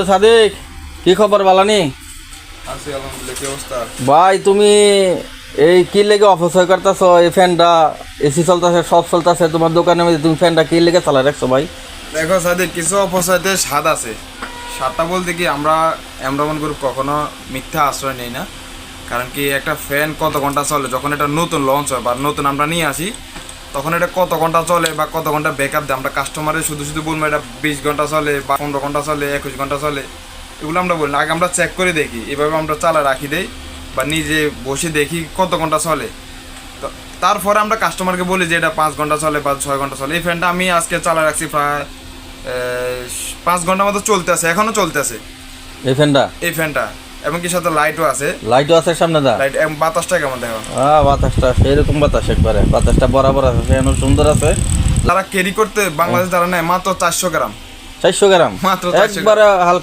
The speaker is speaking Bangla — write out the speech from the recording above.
সাদিক, কি খবর বালানি? আছি আলহামদুলিল্লাহ। কি অবস্থা ভাই, তুমি এই কি লেগে অপচয় করতেছ? এই ফ্যানটা এসি চলতেছে, সব চলতেছে, তোমার দোকানের মধ্যে তুমি ফ্যানটা কি লেগে চালাই রাখছো ভাই? দেখো সাদিক, কিছু অপচয়তে স্বাদ আছে। স্বাদটা বলতে কি, আমরা এমন গ্রুপ কখনো মিথ্যা আশ্রয় নেই না। কারণ কি, একটা ফ্যান কত ঘন্টা চলে, যখন এটা নতুন লঞ্চ হয় বা নতুন আমরা নিয়ে আসি, তখন এটা কত ঘন্টা চলে বা কত ঘন্টা ব্যাকআপ দেয়, আমরা কাস্টমারের শুধু শুধু বলবো এটা 20 ঘন্টা চলে বা 15 ঘন্টা চলে, 21 ঘন্টা চলে, এগুলো আমরা বলি না। আগে আমরা চেক করে দেখি, এভাবে আমরা চালা রাখি দেই বা নিজে বসে দেখি কত ঘন্টা চলে। তো তারপরে আমরা কাস্টমারকে বলি যে এটা 5 ঘন্টা চলে বা 6 ঘন্টা চলে। এই ফ্যানটা আমি আজকে চালা রাখছি প্রায় 5 ঘন্টার মতো চলতেছে, এখনও চলতেছে এই ফ্যানটা। এবং কি সাথে লাইটও আছে। লাইটও আছে সামনে দা? লাইট এবং বাতাসটা কেমন দেখো? বাতাসটা সেরকম বাতাস, একবারে বাতাসটা বরাবর আছে, ফ্যানও সুন্দর আছে। তারা ক্যারি করতে বাংলাদেশ যারা নেয় মাত্র 400 গ্রাম। 400 গ্রাম? মাত্র 400 গ্রাম। একবারে হালকা।